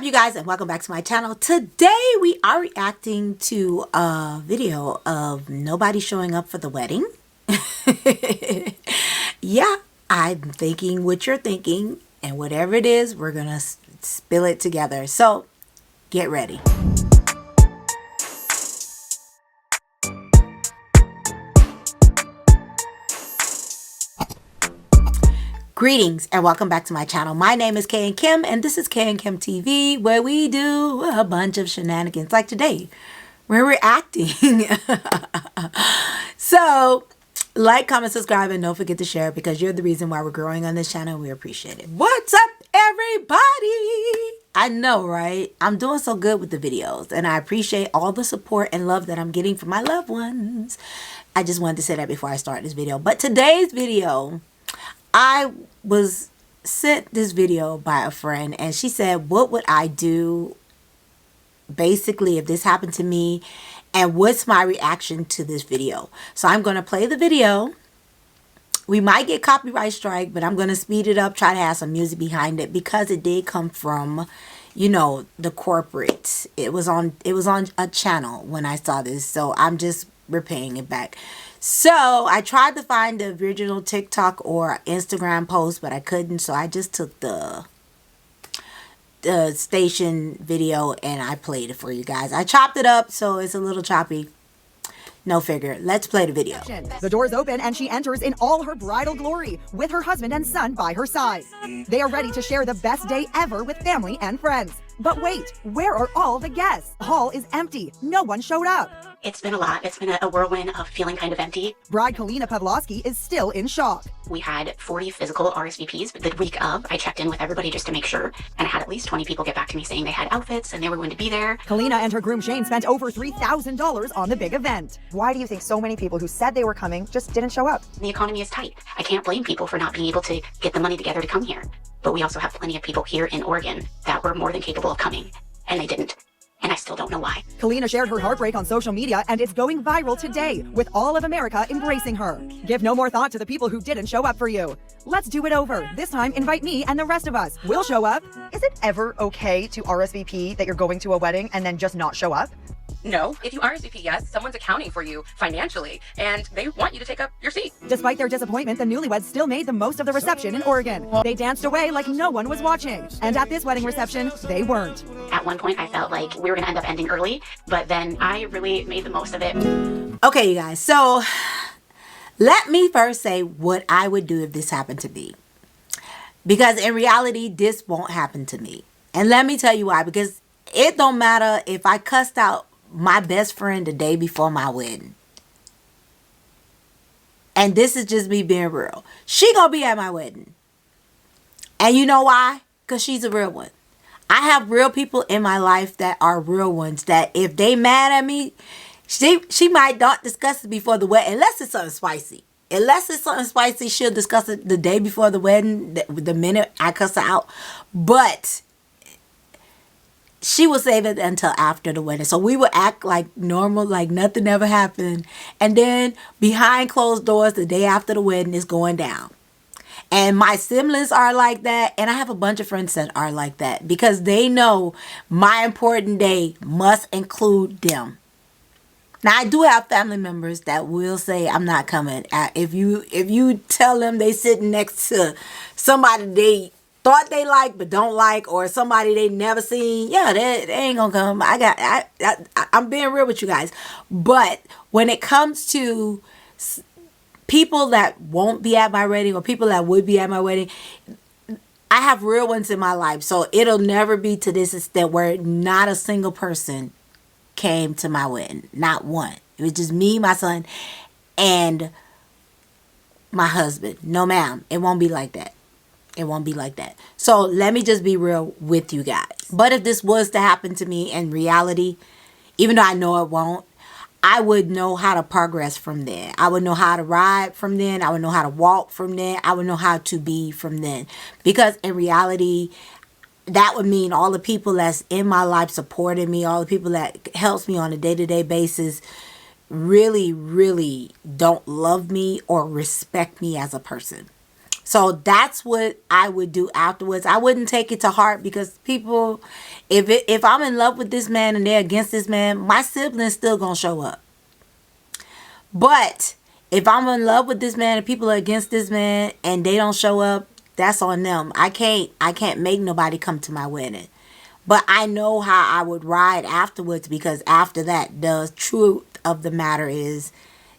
you guys, and welcome back to my channel. Today we are reacting to a video of nobody showing up for the wedding. Yeah, I'm thinking what you're thinking, and whatever it is, we're gonna spill it together. So get ready. Greetings and welcome back to my channel. My name is Kay and Kim, and this is Kay and Kim TV, where we do a bunch of shenanigans like today. We're reacting. So like, comment, subscribe, and don't forget to share, because you're the reason why we're growing on this channel. We appreciate it. What's up, everybody? I know, right? I'm doing so good with the videos, and I appreciate all the support and love that I'm getting from my loved ones. I just wanted to say that before I start this video. But today's video, I was sent this video by a friend, and she said, what would I do basically if this happened to me, and what's my reaction to this video? So I'm going to play the video. We might get copyright strike, but I'm going to speed it up, try to have some music behind it, because it did come from, you know, the corporate. It was on a channel when I saw this, so I'm just repaying it back. So I tried to find the original TikTok or Instagram post, but I couldn't. So I just took the station video and I played it for you guys. I chopped it up, so it's a little choppy. No figure. Let's play the video. The doors open and she enters in all her bridal glory with her husband and son by her side. They are ready to share the best day ever with family and friends. But wait, where are all the guests? The hall is empty. No one showed up. It's been a lot. It's been a whirlwind of feeling kind of empty. Bride Kalina Pavlovsky is still in shock. We had 40 physical RSVPs, but the week of, I checked in with everybody just to make sure, and I had at least 20 people get back to me saying they had outfits and they were going to be there. Kalina and her groom Shane spent over $3,000 on the big event. Why do you think so many people who said they were coming just didn't show up? The economy is tight. I can't blame people for not being able to get the money together to come here. But we also have plenty of people here in Oregon that were more than capable of coming, and they didn't. And I still don't know why. Kalina shared her heartbreak on social media, and it's going viral today, with all of America embracing her. Give no more thought to the people who didn't show up for you. Let's do it over. This time, invite me and the rest of us. We'll show up. Is it ever okay to RSVP that you're going to a wedding and then just not show up? No. If you RSVP yes, someone's accounting for you financially, and they want you to take up your seat. Despite their disappointment, the newlyweds still made the most of the reception in Oregon. They danced away like no one was watching. And at this wedding reception, they weren't. At one point, I felt like we were going to end up ending early, but then I really made the most of it. Okay, you guys. So let me first say what I would do if this happened to me. Because in reality, this won't happen to me. And let me tell you why. Because it don't matter if I cussed out my best friend the day before my wedding. And this is just me being real. She gonna be at my wedding. And you know why? Because she's a real one. I have real people in my life that are real ones, that if they mad at me, she might not discuss it before the wedding, unless it's something spicy. Unless it's something spicy, she'll discuss it the day before the wedding, the minute I cuss her out. But she will save it until after the wedding. So we will act like normal, like nothing ever happened. And then behind closed doors, the day after the wedding is going down. And my siblings are like that. And I have a bunch of friends that are like that, because they know my important day must include them. Now, I do have family members that will say, I'm not coming. If you tell them they sitting next to somebody they thought they like but don't like, or somebody they never seen, yeah, they ain't gonna come. I'm being real with you guys. But when it comes to people that won't be at my wedding, or people that would be at my wedding, I have real ones in my life. So it'll never be to this extent where not a single person came to my wedding. Not one. It was just me, my son, and my husband. No, ma'am. It won't be like that. It won't be like that. So let me just be real with you guys. But if this was to happen to me in reality, even though I know it won't, I would know how to progress from there. I would know how to ride from then. I would know how to walk from then. I would know how to be from then. Because in reality, that would mean all the people that's in my life supporting me, all the people that helps me on a day-to-day basis, really, really don't love me or respect me as a person. So that's what I would do afterwards. I wouldn't take it to heart because people, if I'm in love with this man and they're against this man, my siblings still gonna show up. But if I'm in love with this man and people are against this man and they don't show up, that's on them. I can't make nobody come to my wedding. But I know how I would ride afterwards, because after that, the truth of the matter is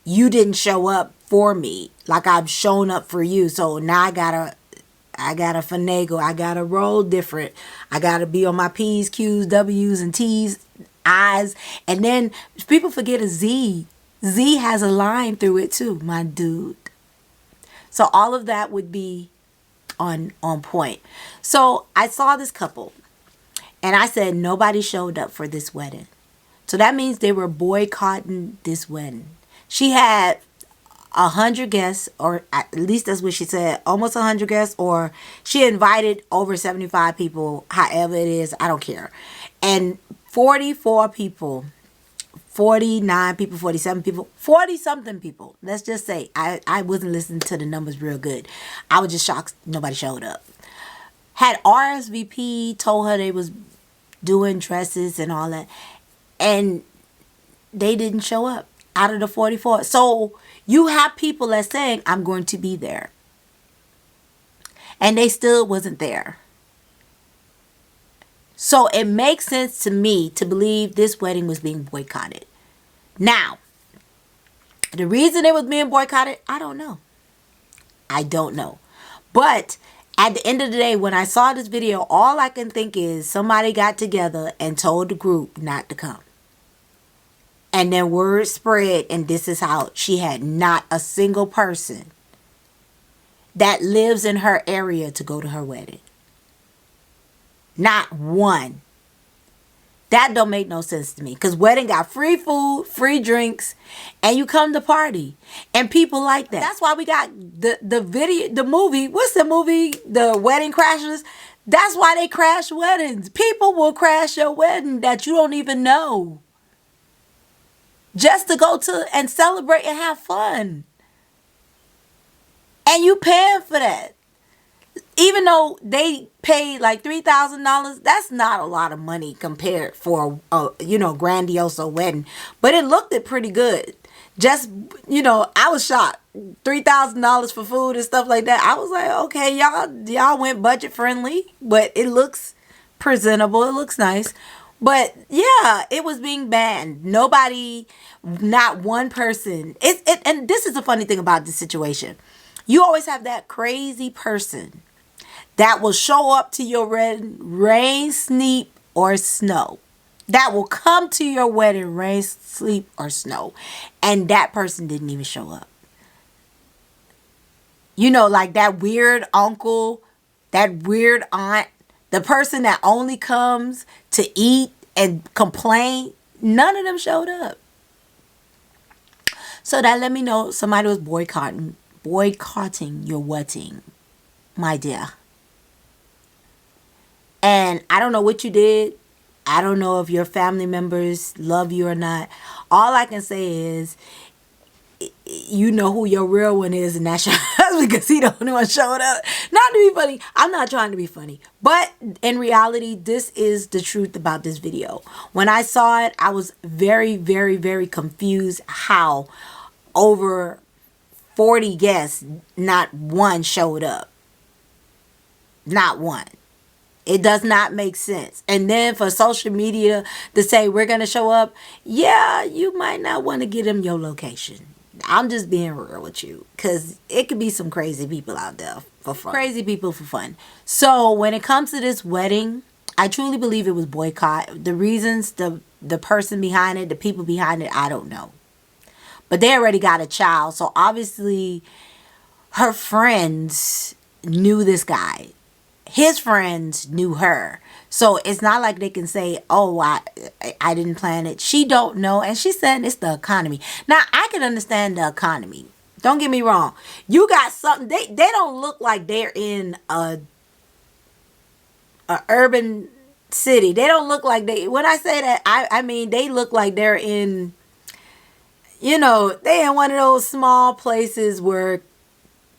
you didn't show up for me like I've shown up for you. So now I gotta finagle. I gotta roll different. I gotta be on my P's, Q's, W's, and T's, I's. And then people forget a Z. Z has a line through it too, my dude. So all of that would be on point. So I saw this couple and I said nobody showed up for this wedding. So that means they were boycotting this wedding. She had 100 guests, or at least that's what she said, almost 100 guests, or she invited over 75 people, however it is, I don't care. And 44 people, 49 people, 47 people, 40 something people. Let's just say I wasn't listening to the numbers real good. I was just shocked nobody showed up. Had RSVP told her they was doing dresses and all that, and they didn't show up out of the 44. So you have people that saying I'm going to be there, and they still wasn't there. So it makes sense to me to believe this wedding was being boycotted. Now, the reason it was being boycotted, I don't know. I don't know. But at the end of the day, when I saw this video, all I can think is somebody got together and told the group not to come. And then word spread, and this is how she had not a single person that lives in her area to go to her wedding. Not one. That don't make no sense to me. Because wedding got free food, free drinks, and you come to party. And people like that. That's why we got the video, the movie. What's the movie? The Wedding Crashers. That's why they crash weddings. People will crash your wedding that you don't even know, just to go to and celebrate and have fun. And you paying for that. Even though they paid like $3,000, that's not a lot of money compared for a grandiose wedding. But it looked it pretty good. Just, I was shocked. $3,000 for food and stuff like that. I was like, okay, y'all went budget friendly, but it looks presentable. It looks nice. But yeah, it was being banned. Nobody, not one person. And this is the funny thing about this situation. You always have that crazy person that will show up to your wedding, rain, sleet, or snow. That will come to your wedding, rain, sleet, or snow. And that person didn't even show up. Like that weird uncle, that weird aunt, the person that only comes to eat and complain. None of them showed up. So that let me know somebody was boycotting your wedding, my dear. And I don't know what you did. I don't know if your family members love you or not. All I can say is, you know who your real one is, and that's your husband, because he the only one showed up. Not to be funny. I'm not trying to be funny. But in reality, this is the truth about this video. When I saw it, I was very, very, very confused how over 40 guests, not one showed up. Not one. It does not make sense. And then for social media to say we're going to show up, yeah, you might not want to give them your location. I'm just being real with you, because it could be some crazy people out there for fun. Crazy people for fun. So when it comes to this wedding, I truly believe it was boycott. The reasons, the person behind it, the people behind it, I don't know. But they already got a child. So obviously her friends knew this guy. His friends knew her. So it's not like they can say, oh, I didn't plan it. She don't know. And she said it's the economy. Now, I can understand the economy. Don't get me wrong. You got something. They don't look like they're in a urban city. They don't look like when I say that, I mean, they look like they're in, they in one of those small places where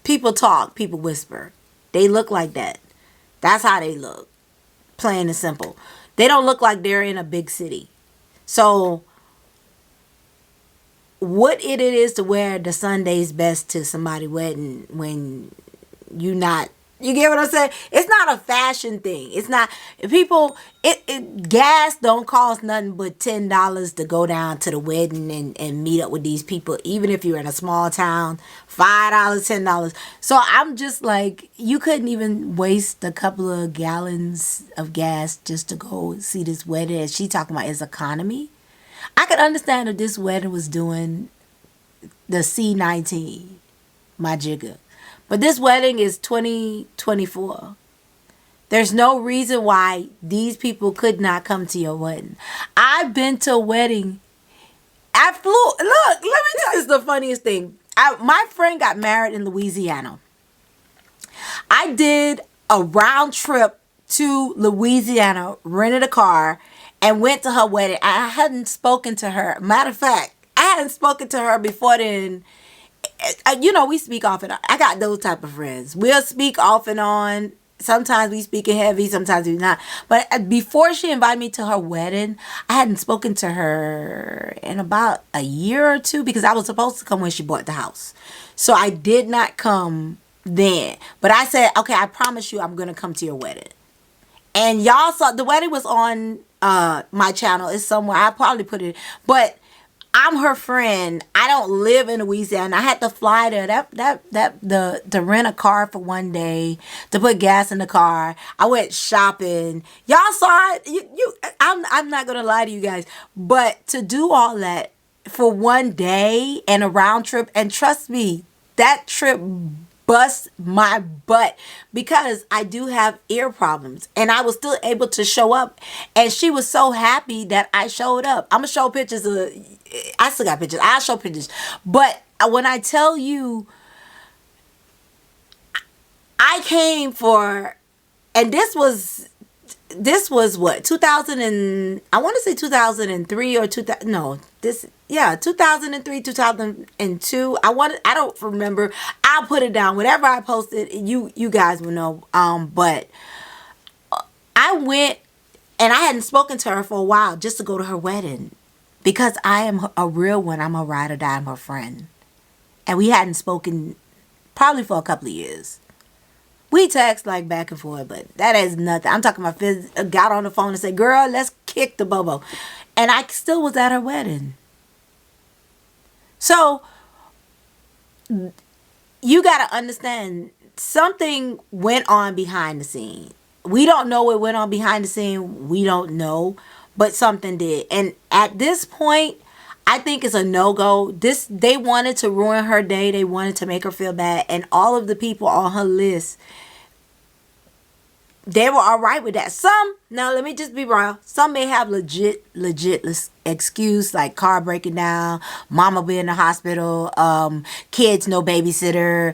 People talk, people whisper. They look like that. That's how they look. Plain and simple. They don't look like they're in a big city. So what it is to wear the Sunday's best to somebody wedding when you get what I'm saying? It's not a fashion thing. It's not people. Gas don't cost nothing but $10 to go down to the wedding and meet up with these people. Even if you're in a small town, $5, $10. So I'm just like, you couldn't even waste a couple of gallons of gas just to go see this wedding. And she talking about its economy. I could understand if this wedding was doing the C19, my jigger. But this wedding is 2024. There's no reason why these people could not come to your wedding. I've been to a wedding. Look, let me tell you, this is the funniest thing. My friend got married in Louisiana. I did a round trip to Louisiana, rented a car, and went to her wedding. I hadn't spoken to her. Matter of fact, I hadn't spoken to her before then. You know, we speak off and on. I got those type of friends. We'll speak off and on. Sometimes we speak it heavy, sometimes we not. But before she invited me to her wedding, I hadn't spoken to her in about a year or two because I was supposed to come when she bought the house. So I did not come then. But I said, okay, I promise you I'm going to come to your wedding. And y'all saw, the wedding was on my channel. It's somewhere. I probably put it. But I'm her friend. I don't live in Louisiana. I had to fly there. To rent a car for one day, to put gas in the car. I went shopping. Y'all saw it. I'm not gonna lie to you guys, but to do all that for one day and a round trip, and trust me, that trip bust my butt because I do have ear problems and I was still able to show up, and she was so happy that I showed up. I'm gonna show pictures of, I still got pictures, I'll show pictures, but when I tell you I came for, and this was what, 2000 and I want to say 2003 or 2000, no, 2003, 2002. I don't remember. I'll put it down. Whatever I posted, you guys will know. But I went, and I hadn't spoken to her for a while just to go to her wedding because I am a real one. I'm a ride or die. I'm her friend. And we hadn't spoken probably for a couple of years. We text like back and forth, but that is nothing. I'm talking about got on the phone and said, girl, let's kick the bobo. And I still was at her wedding. So you got to understand, something went on behind the scene. We don't know what went on behind the scene. We don't know, but something did. And at this point, I think it's a no-go. They wanted to ruin her day. They wanted to make her feel bad. And all of the people on her list, they were all right with that. Some, now let me just be real, some may have legit excuse, like car breaking down, mama be in the hospital, kids no babysitter,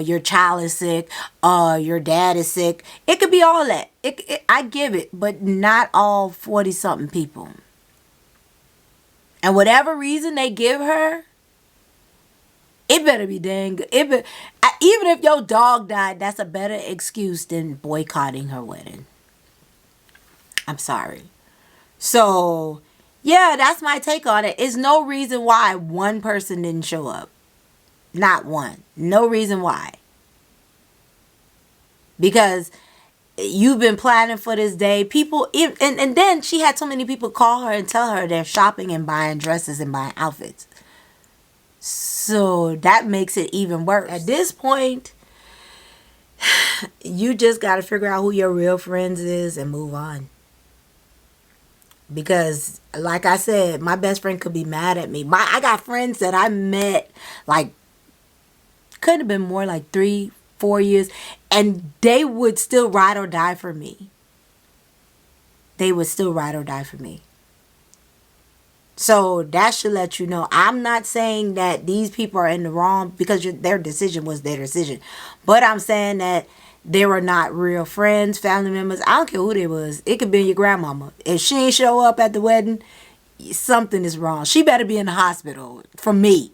your child is sick, your dad is sick. It could be all that. I give it, but not all 40-something people. And whatever reason they give her, it better be dang good. Even if your dog died, that's a better excuse than boycotting her wedding. I'm sorry. So, yeah, that's my take on it. There's no reason why one person didn't show up. Not one. No reason why. Because you've been planning for this day. People, and then she had so many people call her and tell her they're shopping and buying dresses and buying outfits. So that makes it even worse. At this point, you just got to figure out who your real friends is and move on. Because, like I said, my best friend could be mad at me. I got friends that I met, like, could have been more like 3-4 years, and they would still ride or die for me. They would still ride or die for me. So that should let you know. I'm not saying that these people are in the wrong because their decision was their decision. But I'm saying that they were not real friends, family members. I don't care who they was. It could be your grandmama. If she ain't show up at the wedding, something is wrong. She better be in the hospital for me.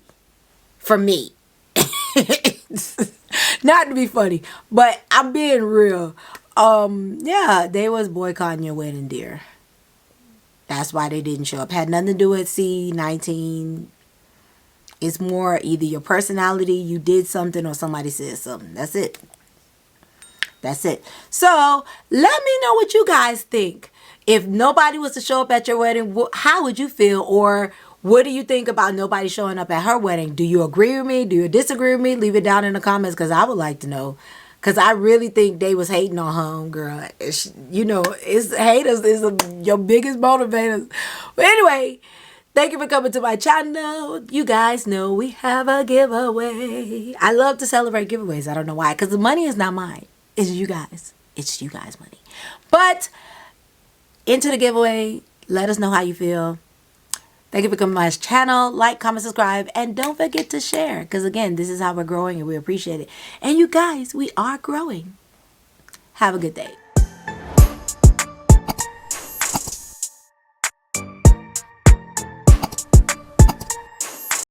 For me. Not to be funny, but I'm being real. Yeah, they was boycotting your wedding, dear. That's why they didn't show up. Had nothing to do with C19. It's more either your personality, you did something, or somebody said something. That's it. That's it. So let me know what you guys think. If nobody was to show up at your wedding, how would you feel? Or what do you think about nobody showing up at her wedding? Do you agree with me? Do you disagree with me? Leave it down in the comments because I would like to know. Because I really think they was hating on her girl. You know, it's haters is your biggest motivators. But anyway, thank you for coming to my channel. You guys know we have a giveaway. I love to celebrate giveaways. I don't know why. Because the money is not mine. It's you guys. It's you guys' money. But into the giveaway, let us know how you feel. Thank you for coming to my channel. Like, comment, subscribe, and don't forget to share. Because again, this is how we're growing and we appreciate it. And you guys, we are growing. Have a good day.